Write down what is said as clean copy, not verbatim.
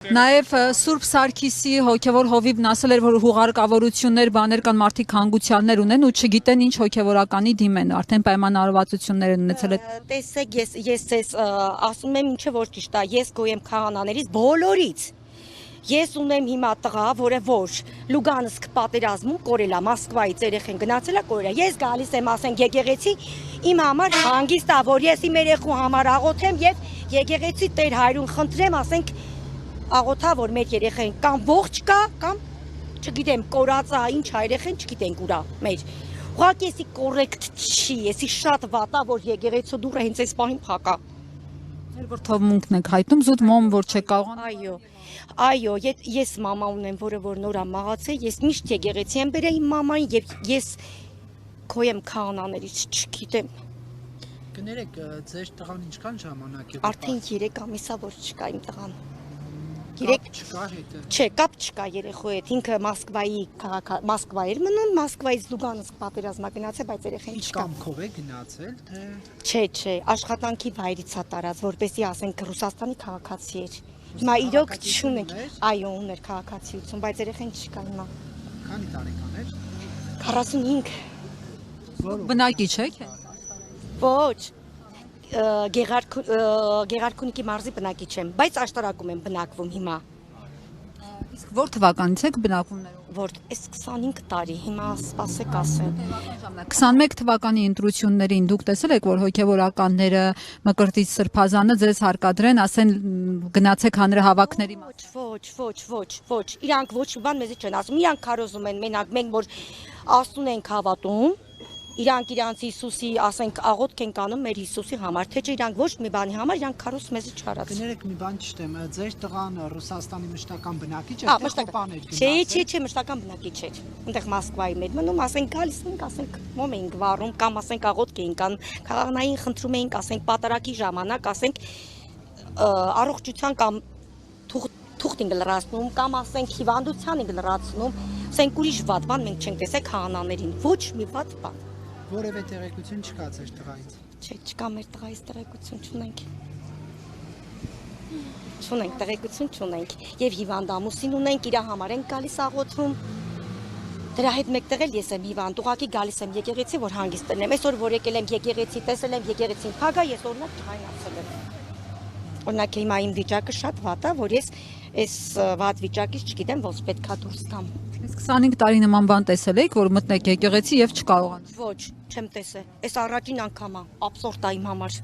Նաև Սուրբ Սարգիսի հոգևոր հովիվն ասել էր, որ հուղարկավորություններ, բաներ կան, մարդիկ հանգուցյալներ ունեն ու չգիտեն ինչ հոգևորականի դիմեն, արդեն պայմանավորվածություններ են ունեցել։ Տեսեք, ես ասում եմ ինչը որ ճիշտ է, ես գոյեմ քահանաներից բոլորից։ Ես ունեմ հիմա տղա, որը որ Լուգանսկ պատերազմում կորել է, Մոսկվայից երեխեն գնացել է կորել է։ Ես գալիս եմ, ասենք, եկեղեցի իմ համար հանգիստ է, որ ես իմ երեխու համար աղոթեմ եւ եկեղեցի Տեր հայրուն խնդրեմ, ասենք, աղոթա, որ մեր երեխեն կամ ողջ կա, կամ չգիտեմ, կորած է, ինչ երեխեն չգիտենք ուրա մեր։ Ուղղակի էսի կոռեկտ չի, էսի շատ վատ է, որ եկեղեցու դուռը հենց այս պահին փակ է։ Որ թողմունքն եք հայտնում, զուտ մոմ, որ չեք կարողանում։ Այո, ես մամա ունեմ, որը որ նոր է մահացել, ես միշտ եկեղեցի եմ բերել իմ մամային եւ ես քոյեմ քահանաներից չգիտեմ։ Կներեք, ձեր տղան ինչքան ժամանակ է։ Արդեն 3 ամիս է, որ չկա իմ տղան։ Չկա հետը։ Չէ, կապ չկա երեխու հետ, ինքը Մոսկվա էր մնում, Մոսկվայից Լուգանսկ պատերազմա գնացել, բայց երեխեն չկա։ Կամքով է գնացել, թե։ Չէ, աշխատանքի վայրից է տարած, որպեսզի ասենք Ռուսաստանի քաղաքացի էր։ Հիմա իրոք չունենք, այո, ուներ քաղաքացիություն, բայց երեխեն չկա հիմա։ Քանի տարեկան էր։ 45։ Բնակիչ եք։ Ոչ, Գեղարքունիքի մարզի բնակիչ եմ, բայց աշտարակում եմ բնակվում հիմա։ Իսկ որ թվականից եք բնակվում ներողություն։ Որ այս 25 տարի, հիմա սպասեք ասեմ։ 21 թվականի ընտրություններին դուք տեսել եք, որ հոգևորականները Մկրտիչ Սրբազանը ձեզ հարկադրեն, ասեն գնացեք հանրահավաքների Ոչ, իրանք ոչ մի բան մեզի չեն ասում, իրանք քարոզում են, մենք որ Աստուն ենք հավատում, իրանք իրանց Հիսուսի, ասենք, աղոթք են կանում մեր Հիսուսի համար, թե չէ իրանք ոչ մի բանի համար, իրանք քարոզ մեզի չարած։ Կներեք մի բան չտեմ, ձեր տղան Ռուսաստանի մշտական բնակիչ է, թե կոպաներ գնացել։ Չէ, մշտական բնակիչ էր։ Այնտեղ Մոսկվայում էր մնում, ասենք գալիս ենք, ասենք, մոմ էինք վառում, կամ ասենք աղոթք էինք անում, քաղաքնային խնդրում էինք, ասենք, պատարակի ժամանակ, ասենք, առողջության կամ թուղթ ենք լրացնում, կամ ասենք հիվանդության ենք լրացնում, ասենք ուրիշ վատ բան մենք չենք տեսել քահանաներին, ոչ մի վատ բան։ Որևէ տեղեկություն չկա ձեր տղայից։ Չէ, չկա մեր տղայից տեղեկություն չունենք։ Չունենք տեղեկություն չունենք։ Եվ հիվանդ ամուսին ունենք, իր համար ենք գալիս աղոթում։ Դրա հետ մեկտեղ էլ ես եմ հիվանդ, ուղղակի գալիս եմ եկեղեցի, որ հանգիստ տնեմ։ Այսօր որ եկել եմ եկեղեցի, տեսել եմ եկեղեցին փագա, ես օրինակ չհայնացել եմ։ Օրինակ հիմա իմ վիճակը շատ վատ է, որ ես այս վատ վիճակից չգիտեմ ոնց պետքա դուրս գամ։ Իսկ 25 տարի նման բան տեսել եք, որ մտնեք եկեղեցի եւ չկարողանաք։ Ոչ, չեմ տեսել։ Այս առաջին անգամ է, աբսուրդ է իմ համար։